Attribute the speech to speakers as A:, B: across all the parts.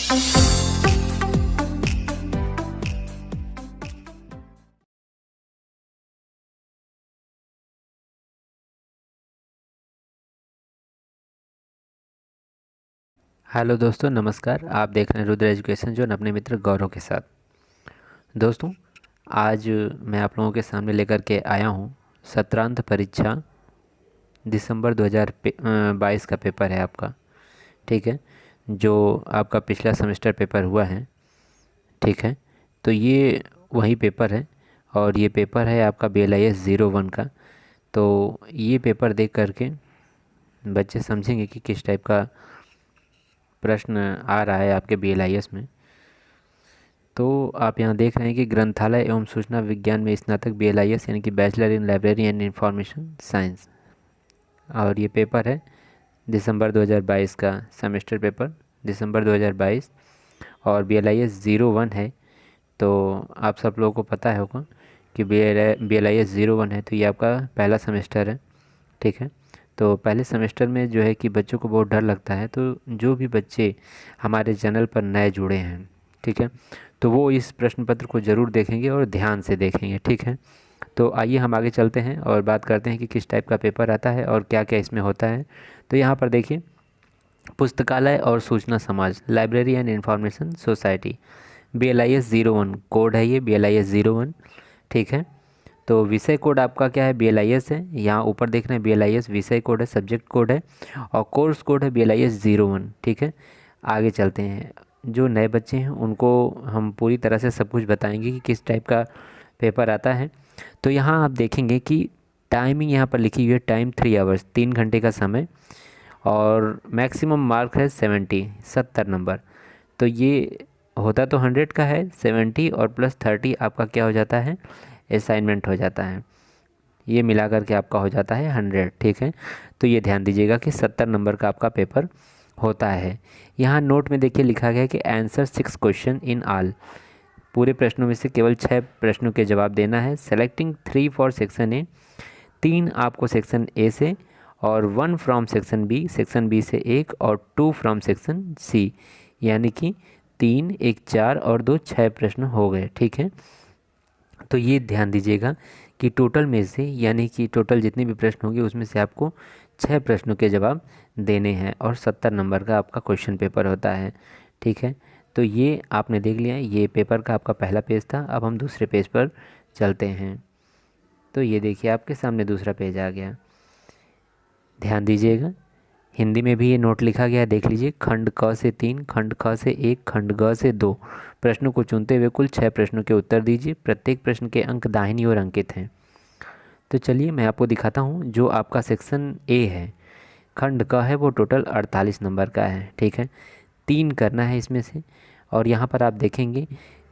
A: Hello दोस्तों, नमस्कार। आप देख रहे हैं रुद्र एजुकेशन जोन अपने मित्र गौरव के साथ। दोस्तों, आज मैं आप लोगों के सामने लेकर के आया हूँ सत्रांत परीक्षा दिसंबर 2022 का पेपर है आपका। ठीक है, जो आपका पिछला सेमेस्टर पेपर हुआ है। ठीक है, तो ये वही पेपर है और ये पेपर है आपका BLIS 01 का। तो ये पेपर देख करके बच्चे समझेंगे कि किस टाइप का प्रश्न आ रहा है आपके BLIS में। तो आप यहाँ देख रहे हैं कि ग्रंथालय एवं सूचना विज्ञान में स्नातक BLIS यानी कि bachelor in library and information science, और ये पेपर है दिसंबर 2022 का सेमेस्टर पेपर, दिसंबर 2022, और BLIS 01 है। तो आप सब लोगों को पता होगा कि BLIS 01 है, तो ये आपका पहला सेमेस्टर है। ठीक है, तो पहले सेमेस्टर में जो है कि बच्चों को बहुत डर लगता है। तो जो भी बच्चे हमारे चैनल पर नए जुड़े हैं, ठीक है, तो वो इस प्रश्न पत्र को ज़रूर देखेंगे और ध्यान से देखेंगे। ठीक है, तो आइए हम आगे चलते हैं और बात करते हैं कि किस टाइप का पेपर आता है और क्या क्या इसमें होता है। तो यहाँ पर देखिए, पुस्तकालय और सूचना समाज, library and information society, BLIS 01 code है ये, BLIS 01। ठीक है, तो विषय कोड आपका क्या है, BLIS है। यहाँ ऊपर देख रहे हैं BLIS विषय कोड है, सब्जेक्ट कोड है, और कोर्स कोड है BLIS 01। ठीक है, आगे चलते हैं। जो नए बच्चे हैं उनको हम पूरी तरह से सब कुछ बताएंगे कि किस टाइप का पेपर आता है। तो यहाँ आप देखेंगे कि टाइमिंग यहाँ पर लिखी हुई है, टाइम 3 आवर्स, 3 घंटे का समय, और मैक्सिमम मार्क है 70 नंबर। तो ये होता तो 100 का है, 70 और प्लस 30 आपका क्या हो जाता है, असाइनमेंट हो जाता है। ये मिला करके आपका हो जाता है 100। ठीक है, तो ये ध्यान दीजिएगा कि 70 नंबर का आपका पेपर होता है। यहाँ नोट में देखिए लिखा गया है कि आंसर 6 क्वेश्चन इन ऑल, पूरे प्रश्नों में से केवल 6 प्रश्नों के जवाब देना है। सेलेक्टिंग 3 फॉर सेक्शन ए, 3 आपको सेक्शन ए से, और 1 from section B, section B से 1, और 2 फ्रॉम सेक्शन सी, यानी कि 3, 1 4 और 2 6 प्रश्न हो गए। ठीक है, तो ये ध्यान दीजिएगा कि टोटल में से, यानी कि टोटल जितने भी प्रश्न होंगे उसमें से आपको 6 प्रश्नों के जवाब देने हैं, और 70 नंबर का आपका क्वेश्चन पेपर होता है। ठीक है, तो ये आपने देख लिया, ये पेपर का आपका पहला पेज था। अब हम दूसरे पेज पर चलते हैं। तो ये देखिए आपके सामने दूसरा पेज आ गया, ध्यान दीजिएगा। हिंदी में भी ये नोट लिखा गया है, देख लीजिए। खंड क से 3, खंड ख से 1, खंड ग से 2 प्रश्नों को चुनते हुए कुल 6 प्रश्नों के उत्तर दीजिए। प्रत्येक प्रश्न के अंक दाहिनी ओर अंकित हैं। तो चलिए मैं आपको दिखाता हूँ। जो आपका सेक्शन ए है, खंड क है, वो टोटल 48 नंबर का है। ठीक है, 3 करना है इसमें से, और यहाँ पर आप देखेंगे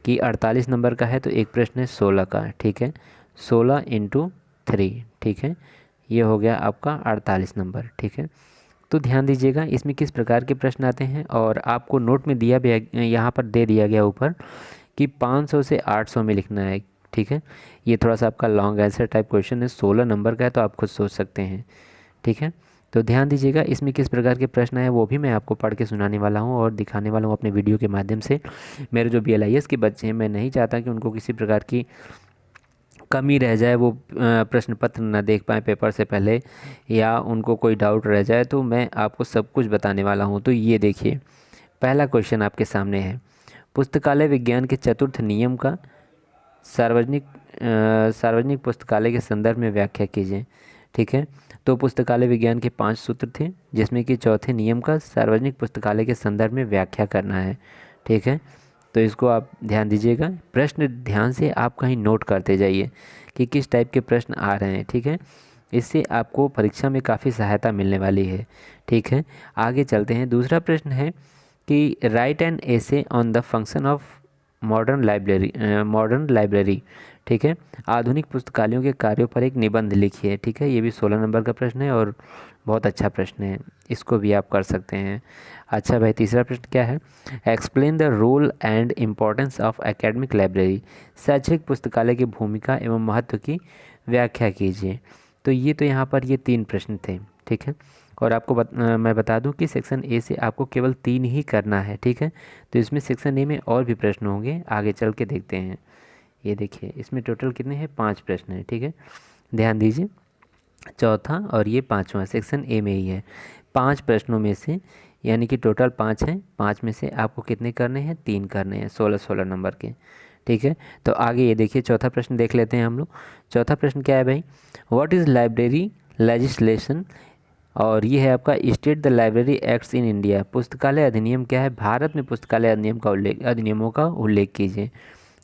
A: कि 48 नंबर का है तो एक प्रश्न है 16 का। ठीक है, 16 इंटू 3। ठीक है, ये हो गया आपका 48 नंबर। ठीक है, तो ध्यान दीजिएगा इसमें किस प्रकार के प्रश्न आते हैं, और आपको नोट में दिया भी, यहाँ पर दे दिया गया ऊपर कि 500 से 800 में लिखना है। ठीक है, ये थोड़ा सा आपका लॉन्ग आंसर टाइप क्वेश्चन है, 16 नंबर का है, तो आप खुद सोच सकते हैं। ठीक है, तो ध्यान दीजिएगा इसमें किस प्रकार के प्रश्न है वो भी मैं आपको पढ़ के सुनाने वाला हूँ और दिखाने वाला हूँ अपने वीडियो के माध्यम से। मेरे जो BLIS के बच्चे हैं, मैं नहीं चाहता कि उनको किसी प्रकार की कमी रह जाए, वो प्रश्न पत्र न देख पाए पेपर से पहले, या उनको कोई डाउट रह जाए, तो मैं आपको सब कुछ बताने वाला हूँ। तो ये देखिए, पहला क्वेश्चन आपके सामने है, पुस्तकालय विज्ञान के चतुर्थ नियम का सार्वजनिक पुस्तकालय के संदर्भ में व्याख्या कीजिए। ठीक है, तो पुस्तकालय विज्ञान के 5 सूत्र थे, जिसमें कि चौथे नियम का सार्वजनिक पुस्तकालय के संदर्भ में व्याख्या करना है। ठीक है, तो इसको आप ध्यान दीजिएगा। प्रश्न ध्यान से आप कहीं नोट करते जाइए कि किस टाइप के प्रश्न आ रहे हैं। ठीक है, इससे आपको परीक्षा में काफ़ी सहायता मिलने वाली है। ठीक है, आगे चलते हैं। दूसरा प्रश्न है कि right an essay on the function of modern library. ठीक है, आधुनिक पुस्तकालयों के कार्यों पर एक निबंध लिखिए। ठीक है, ये भी 16 नंबर का प्रश्न है और बहुत अच्छा प्रश्न है, इसको भी आप कर सकते हैं। अच्छा भाई, तीसरा प्रश्न क्या है, explain the role and importance of academic library, शैक्षिक पुस्तकालय की भूमिका एवं महत्व की व्याख्या कीजिए। तो ये तो यहाँ पर ये 3 प्रश्न थे। ठीक है, और आपको मैं बता दूं कि सेक्शन ए से आपको केवल 3 ही करना है, ठीक है। तो इसमें सेक्शन ए में और भी प्रश्न होंगे, आगे चल के देखते हैं। ये देखिए इसमें टोटल कितने हैं, 5 प्रश्न हैं, ठीक है। ध्यान दीजिए, चौथा और ये पाँचवा सेक्शन ए में ही है। 5 प्रश्नों में से, यानी कि टोटल 5 हैं, 5 में से आपको कितने करने हैं, 3 करने हैं, 16-16 नंबर के, ठीक है। तो आगे ये देखिए चौथा प्रश्न देख लेते हैं हम लोग। चौथा प्रश्न क्या है भाई, व्हाट इज़ लाइब्रेरी लेजिस्लेशन, और ये है आपका state the library acts in India. पुस्तकालय अधिनियम क्या है, भारत में पुस्तकालय अधिनियमों का उल्लेख कीजिए,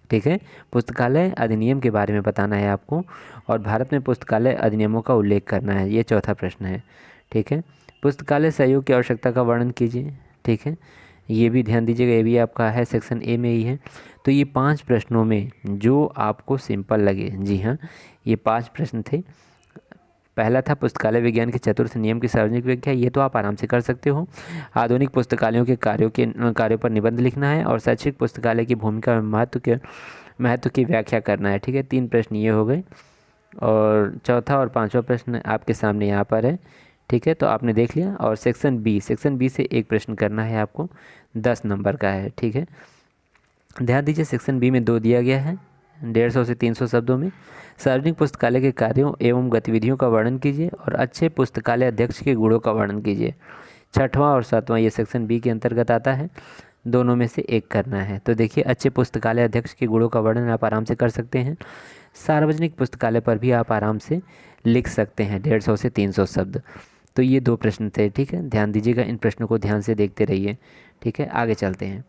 A: ठीक है। पुस्तकालय अधिनियम के बारे में बताना है आपको, और भारत में पुस्तकालय अधिनियमों का उल्लेख करना है, ये चौथा प्रश्न है, ठीक है। पुस्तकालय सहयोग की आवश्यकता का वर्णन कीजिए, ठीक है। ये भी ध्यान दीजिएगा, ये भी आपका है सेक्शन ए में ही है। तो ये 5 प्रश्नों में जो आपको सिंपल लगे, जी हाँ, ये 5 प्रश्न थे। पहला था पुस्तकालय विज्ञान के चतुर्थ नियम की सार्वजनिक व्याख्या, ये तो आप आराम से कर सकते हो। आधुनिक पुस्तकालयों के कार्यों पर निबंध लिखना है, और शैक्षिक पुस्तकालय की भूमिका में महत्व की व्याख्या करना है, ठीक है। 3 प्रश्न ये हो गए, और चौथा और पांचवा प्रश्न आपके सामने यहाँ पर है, ठीक है। तो आपने देख लिया। और सेक्शन बी से एक प्रश्न करना है आपको, 10 नंबर का है, ठीक है। ध्यान दीजिए, सेक्शन बी में 2 दिया गया है, 150 से 300 शब्दों में। सार्वजनिक पुस्तकालय के कार्यों एवं गतिविधियों का वर्णन कीजिए, और अच्छे पुस्तकालय अध्यक्ष के गुणों का वर्णन कीजिए। छठवां और सातवां ये सेक्शन बी के अंतर्गत आता है, दोनों में से एक करना है। तो देखिए, अच्छे पुस्तकालय अध्यक्ष के गुणों का वर्णन आप आराम से कर सकते हैं। सार्वजनिक पुस्तकालय पर भी आप आराम से लिख सकते हैं 150 से 300 शब्द। तो ये 2 प्रश्न थे, ठीक है। ध्यान दीजिएगा, इन प्रश्नों को ध्यान से देखते रहिए, ठीक है। आगे चलते हैं।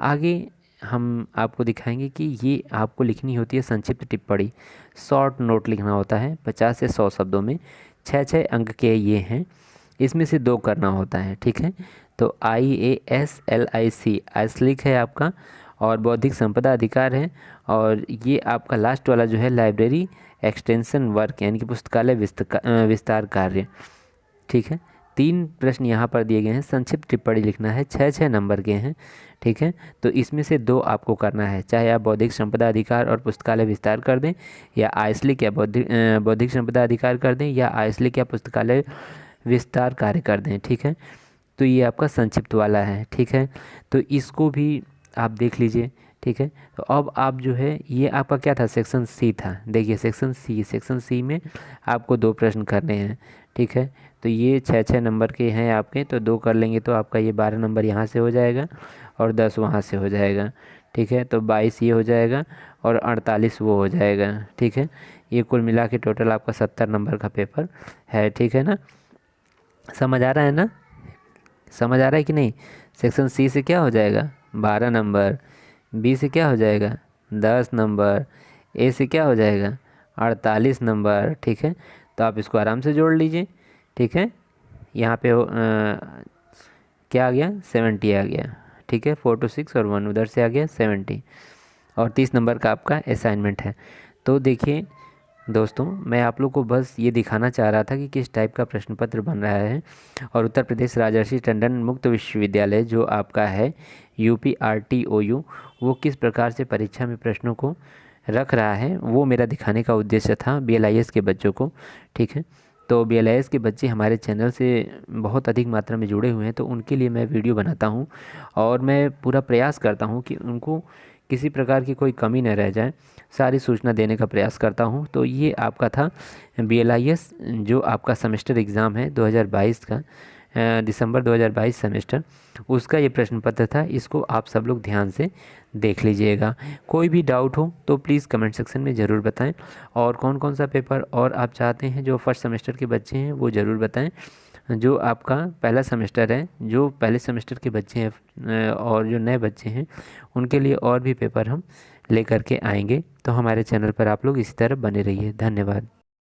A: आगे हम आपको दिखाएंगे कि ये आपको लिखनी होती है संक्षिप्त टिप्पणी, शॉर्ट नोट लिखना होता है 50 से 100 शब्दों में। 6 अंक के ये हैं, इसमें से 2 करना होता है, ठीक है। तो IASLIC आइसलिक है आपका, और बौद्धिक संपदा अधिकार है, और ये आपका लास्ट वाला जो है लाइब्रेरी एक्सटेंशन वर्क, यानी कि पुस्तकालय विस्तार कार्य, ठीक है। 3 प्रश्न यहाँ पर दिए गए हैं, संक्षिप्त टिप्पणी लिखना है, 6 नंबर के हैं, ठीक है। तो इसमें से 2 आपको करना है, चाहे आप बौद्धिक संपदा अधिकार और पुस्तकालय विस्तार कर दें, या आइसलिक या बौद्धिक संपदा अधिकार कर दें, या आइसलिक या पुस्तकालय विस्तार कार्य कर दें, ठीक है। तो ये आपका संक्षिप्त वाला है, ठीक है। तो इसको भी आप देख लीजिए, ठीक है। तो अब आप जो है, ये आपका क्या था, सेक्शन सी था। देखिए सेक्शन सी में आपको 2 प्रश्न करने हैं, ठीक है। तो ये 6 नंबर के हैं आपके, तो 2 कर लेंगे तो आपका ये 12 नंबर यहाँ से हो जाएगा, और 10 वहाँ से हो जाएगा, ठीक है। तो 22 ये हो जाएगा, और 48 वो हो जाएगा, ठीक है। ये कुल मिला के टोटल आपका 70 नंबर का पेपर है, ठीक है ना। समझ आ रहा है ना, समझ आ रहा है कि नहीं। सेक्शन सी से क्या हो जाएगा, 12 नंबर, बी से क्या हो जाएगा, 10 नंबर, ए से क्या हो जाएगा, 48 नंबर, ठीक है। तो आप इसको आराम से जोड़ लीजिए, ठीक है। यहाँ पे क्या आ गया, 70 आ गया, ठीक है। 4 to 6 और 1 उधर से आ गया 70, और 30 नंबर का आपका असाइनमेंट है। तो देखिए दोस्तों, मैं आप लोग को बस ये दिखाना चाह रहा था कि किस टाइप का प्रश्न पत्र बन रहा है, और उत्तर प्रदेश राजर्षि टंडन मुक्त विश्वविद्यालय जो आपका है UPRTOU, वो किस प्रकार से परीक्षा में प्रश्नों को रख रहा है, वो मेरा दिखाने का उद्देश्य था BLIS के बच्चों को, ठीक है। तो BLIS के बच्चे हमारे चैनल से बहुत अधिक मात्रा में जुड़े हुए हैं, तो उनके लिए मैं वीडियो बनाता हूँ, और मैं पूरा प्रयास करता हूँ कि उनको किसी प्रकार की कोई कमी न रह जाए, सारी सूचना देने का प्रयास करता हूँ। तो ये आपका था BLIS जो आपका सेमेस्टर एग्ज़ाम है 2022 का, दिसंबर 2022 सेमेस्टर, उसका ये प्रश्न पत्र था। इसको आप सब लोग ध्यान से देख लीजिएगा। कोई भी डाउट हो तो प्लीज़ कमेंट सेक्शन में ज़रूर बताएं, और कौन कौन सा पेपर और आप चाहते हैं जो फर्स्ट सेमेस्टर के बच्चे हैं वो ज़रूर बताएं। जो आपका पहला सेमेस्टर है, जो पहले सेमेस्टर के बच्चे हैं और जो नए बच्चे हैं, उनके लिए और भी पेपर हम लेकर के आएंगे। तो हमारे चैनल पर आप लोग इसी तरह बने रहिए। धन्यवाद।